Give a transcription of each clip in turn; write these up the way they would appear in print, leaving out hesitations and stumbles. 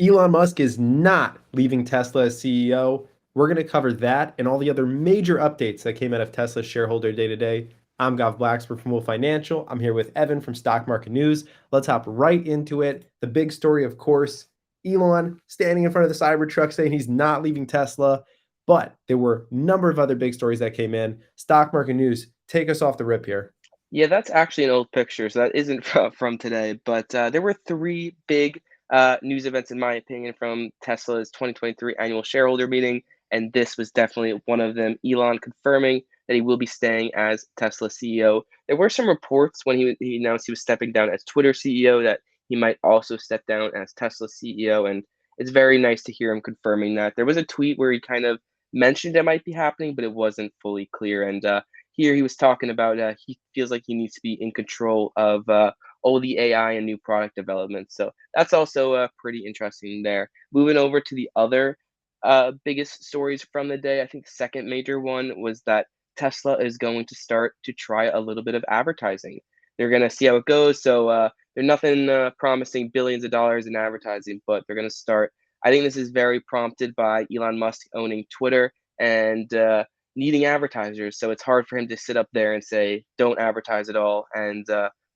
Elon Musk is not leaving Tesla as CEO. We're going to cover that and all the other major updates that came out of Tesla's shareholder day today. I'm Gav Blacksburg from Wolf Financial. I'm here with Evan from Stock Market News. Let's hop right into it. The big story, of course, Elon standing in front of the Cybertruck saying he's not leaving Tesla. But there were a number of other big stories that came in. Stock Market News, take us off the rip here. Yeah, that's actually an old picture, so that isn't from today. But there were three big news events, in my opinion, from Tesla's 2023 annual shareholder meeting, and this was definitely one of them. Elon confirming that he will be staying as Tesla CEO. There were some reports when he announced he was stepping down as Twitter CEO that he might also step down as Tesla CEO, and it's very nice to hear him confirming that. There was a tweet where he kind of mentioned it might be happening, but it wasn't fully clear, and here he was talking about he feels like he needs to be in control of all the AI and new product development. So that's also pretty interesting there. Moving over to the other biggest stories from the day, I think the second major one was that Tesla is going to start to try a little bit of advertising. They're going to see how it goes. So they're nothing promising billions of dollars in advertising, but they're going to start. I think this is very prompted by Elon Musk owning Twitter and needing advertisers. So it's hard for him to sit up there and say, don't advertise at all. And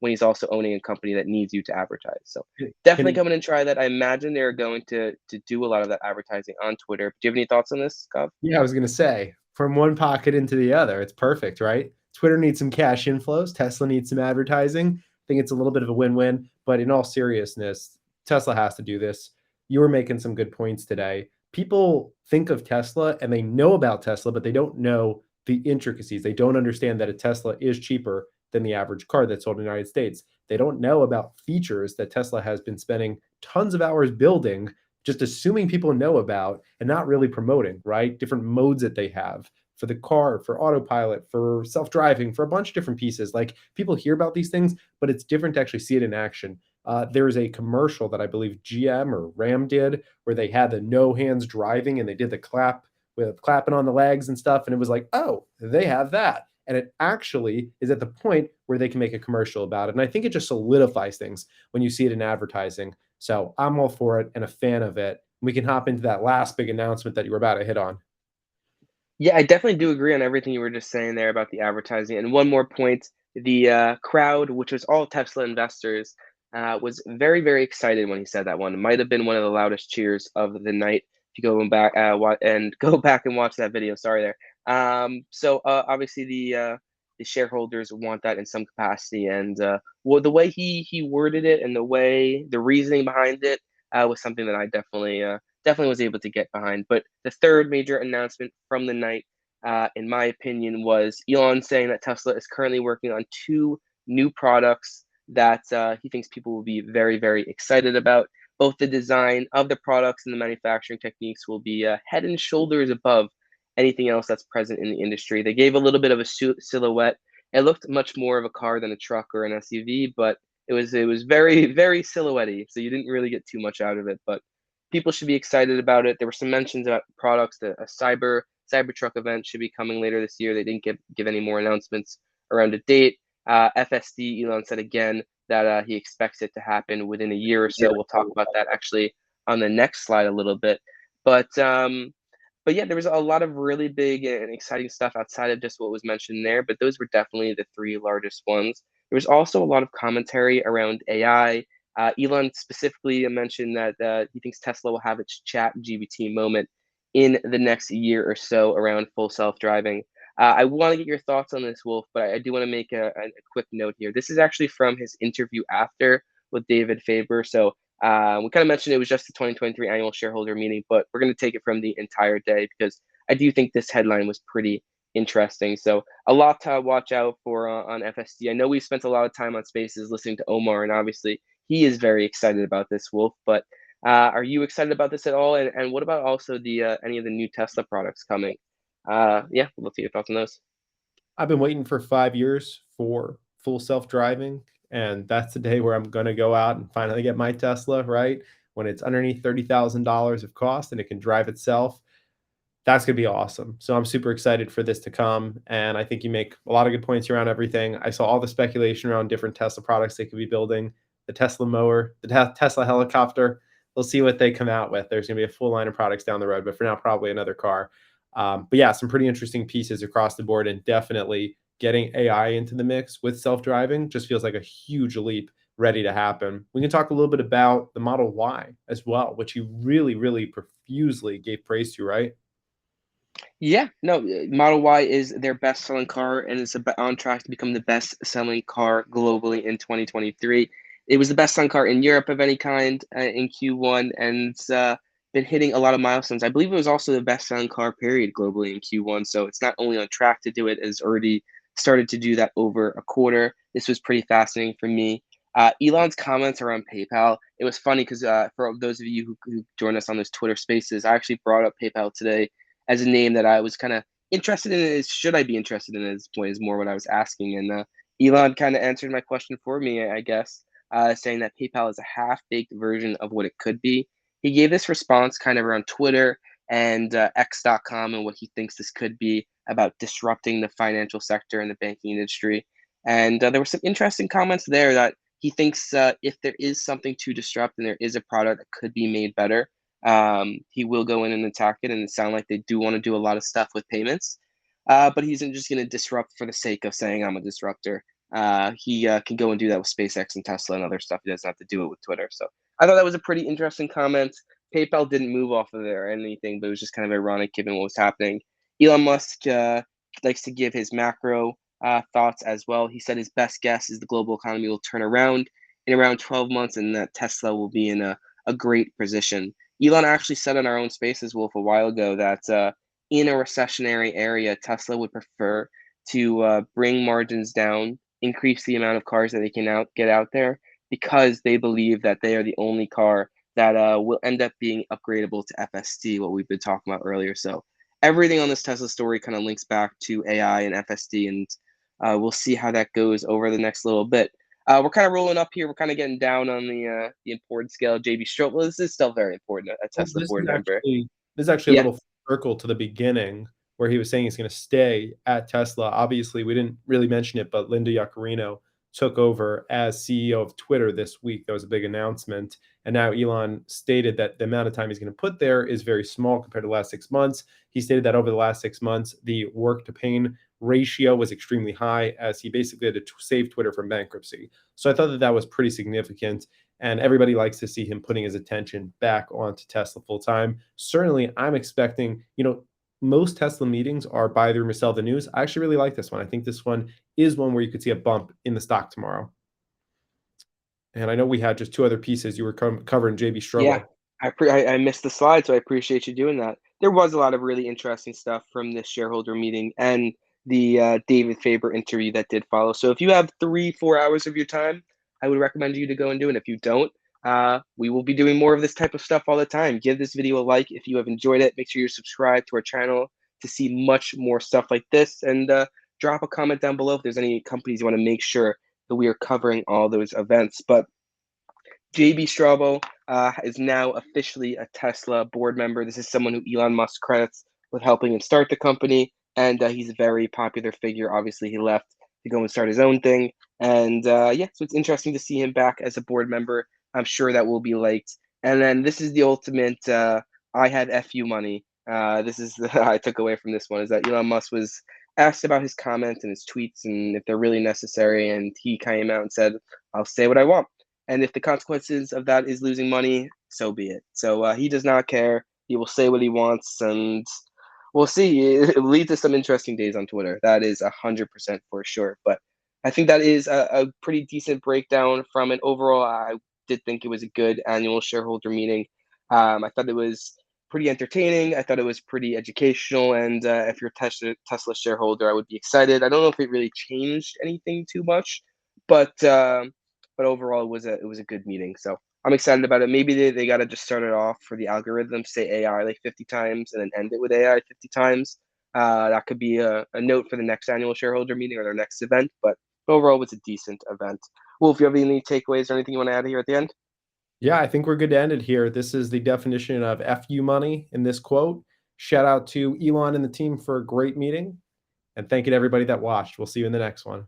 when he's also owning a company that needs you to advertise. So Can definitely he, come in and try that. I imagine they're going to do a lot of that advertising on Twitter. Do you have any thoughts on this, Gav? Yeah, I was gonna say from one pocket into the other, it's perfect, right? Twitter needs some cash inflows. Tesla needs some advertising. I think it's a little bit of a win-win. But in all seriousness, Tesla has to do this. You were making some good points today. People think of Tesla and they know about Tesla, but they don't know the intricacies. They don't understand that a Tesla is cheaper than the average car that's sold in the United States. They don't know about features that Tesla has been spending tons of hours building, just assuming people know about and not really promoting, right? Different modes that they have for the car, for autopilot, for self-driving, for a bunch of different pieces. Like people hear about these things, but it's different to actually see it in action. There's a commercial that I believe GM or Ram did where they had the no hands driving and they did the clap with clapping on the legs and stuff. And it was like, oh, they have that. And it actually is at the point where they can make a commercial about it. And I think it just solidifies things when you see it in advertising. So I'm all for it and a fan of it. We can hop into that last big announcement that you were about to hit on. Yeah, I definitely do agree on everything you were just saying there about the advertising. And one more point, the crowd, which was all Tesla investors, was very, very excited when he said that one. It might have been one of the loudest cheers of the night. If you go back and go back and watch that video, sorry there. So obviously the shareholders want that in some capacity, and well, the way he worded it and the reasoning behind it was something that I definitely was able to get behind. But the third major announcement from the night, in my opinion, was Elon saying that Tesla is currently working on two new products that he thinks people will be very, very excited about. Both the design of the products and the manufacturing techniques will be head and shoulders above anything else that's present in the industry. They gave a little bit of a silhouette. It looked much more of a car than a truck or an SUV, but it was very, very silhouette-y, so you didn't really get too much out of it. But people should be excited about it. There were some mentions about products that a Cybertruck event should be coming later this year. They didn't give any more announcements around a date. FSD, Elon said again that he expects it to happen within a year or so. We'll talk about that actually on the next slide a little bit. But but yeah, there was a lot of really big and exciting stuff outside of just what was mentioned there. But those were definitely the three largest ones. There was also a lot of commentary around AI. Elon specifically mentioned that he thinks Tesla will have its chat GBT moment in the next year or so around full self-driving. I want to get your thoughts on this, Wolf, but I do want to make a quick note here. This is actually from his interview after with David Faber. So we kind of mentioned it was just the 2023 annual shareholder meeting, but we're going to take it from the entire day because I do think this headline was pretty interesting. So a lot to watch out for on FSD. I know we spent a lot of time on Spaces listening to Omar, and obviously he is very excited about this, Wolf. But are you excited about this at all? And what about also the any of the new Tesla products coming? Yeah, we'll see your thoughts on those. I've been waiting for 5 years for full self-driving, and that's the day where I'm gonna go out and finally get my Tesla, right? When it's underneath $30,000 of cost and it can drive itself. That's gonna be awesome. So I'm super excited for this to come, and I think you make a lot of good points around everything. I saw all the speculation around different Tesla products they could be building, the Tesla mower, the Tesla helicopter. we'll see what they come out with. There's going to be a full line of products down the road, but for now, probably another car. But yeah, some pretty interesting pieces across the board, and definitely getting AI into the mix with self-driving just feels like a huge leap ready to happen. We can talk a little bit about the Model Y as well, which you really, really profusely gave praise to, right? Yeah, no, Model Y is their best-selling car, and it's on track to become the best-selling car globally in 2023. It was the best-selling car in Europe of any kind in Q1, and it's been hitting a lot of milestones. I believe it was also the best-selling car period globally in Q1, so it's not only on track to do it, it's already started to do that over a quarter. This was pretty fascinating for me. Elon's comments around PayPal, it was funny because for those of you who joined us on this Twitter Spaces, I actually brought up PayPal today as a name that I was kind of interested in. Is should I be interested in at this point is more what I was asking. And Elon kind of answered my question for me, I guess, saying that PayPal is a half-baked version of what it could be. He gave this response kind of around Twitter and X.com and what he thinks this could be about disrupting the financial sector and the banking industry. And there were some interesting comments there that he thinks if there is something to disrupt and there is a product that could be made better, he will go in and attack it, and it sounds like they do want to do a lot of stuff with payments. But he isn't just going to disrupt for the sake of saying I'm a disruptor. He can go and do that with SpaceX and Tesla and other stuff. He doesn't have to do it with Twitter. So I thought that was a pretty interesting comment. PayPal didn't move off of there or anything, but it was just kind of ironic given what was happening. Elon Musk likes to give his macro thoughts as well. He said his best guess is the global economy will turn around in around 12 months and that Tesla will be in a great position. Elon actually said on our own Spaces Wolf a while ago that in a recessionary area, Tesla would prefer to bring margins down, increase the amount of cars that they can get out there, because they believe that they are the only car that will end up being upgradable to FSD, what we've been talking about earlier. So everything on this Tesla story kind of links back to AI and FSD, and we'll see how that goes over the next little bit. We're kind of rolling up here. We're kind of getting down on the importance scale. JB Stroh. Well, this is still very important. A Well, Tesla board member. this is actually a Yeah. little circle to the beginning where he was saying he's going to stay at Tesla. Obviously, we didn't really mention it, but Linda Yaccarino took over as CEO of Twitter this week. That was a big announcement. And now Elon stated that the amount of time he's going to put there is very small compared to the last 6 months. He stated that over the last 6 months, the work to pain ratio was extremely high as he basically had to save Twitter from bankruptcy. So I thought that that was pretty significant. And everybody likes to see him putting his attention back onto Tesla full time. Certainly, I'm expecting, most Tesla meetings are buy the rumor, sell the news. I actually really like this one. I think this one is one where you could see a bump in the stock tomorrow. And I know we had just two other pieces. You were covering JB Yeah, Strobo. I missed the slide, so I appreciate you doing that. There was a lot of really interesting stuff from this shareholder meeting and the David Faber interview that did follow. So if you have 3-4 hours of your time, I would recommend you to go and do it. If you don't, we will be doing more of this type of stuff all the time. Give this video a like if you have enjoyed it. Make sure you're subscribed to our channel to see much more stuff like this, and drop a comment down below if there's any companies you want to make sure that we are covering all those events. But JB Strabo is now officially a Tesla board member. This is someone who Elon Musk credits with helping him start the company, and he's a very popular figure. Obviously, he left to go and start his own thing, and yeah, so it's interesting to see him back as a board member. I'm sure that will be liked. And then this is the ultimate I had FU money. This is the I took away from this one is that Elon Musk was asked about his comments and his tweets and if they're really necessary, and he came out and said, "I'll say what I want." And if the consequences of that is losing money, so be it. So he does not care. He will say what he wants, and we'll see. It will lead to some interesting days on Twitter. That is 100% for sure. But I think that is a pretty decent breakdown from it. Overall, I did think it was a good annual shareholder meeting. I thought it was pretty entertaining. I thought it was pretty educational. And if you're a Tesla shareholder, I would be excited. I don't know if it really changed anything too much, but overall it was a good meeting. So I'm excited about it. Maybe they got to just start it off for the algorithm, say AI like 50 times and then end it with AI 50 times. That could be a note for the next annual shareholder meeting or their next event. But overall, it was a decent event. Wolf, you have any takeaways or anything you want to add here at the end? Yeah, I think we're good to end it here. This is the definition of FU money in this quote. Shout out to Elon and the team for a great meeting. And thank you to everybody that watched. We'll see you in the next one.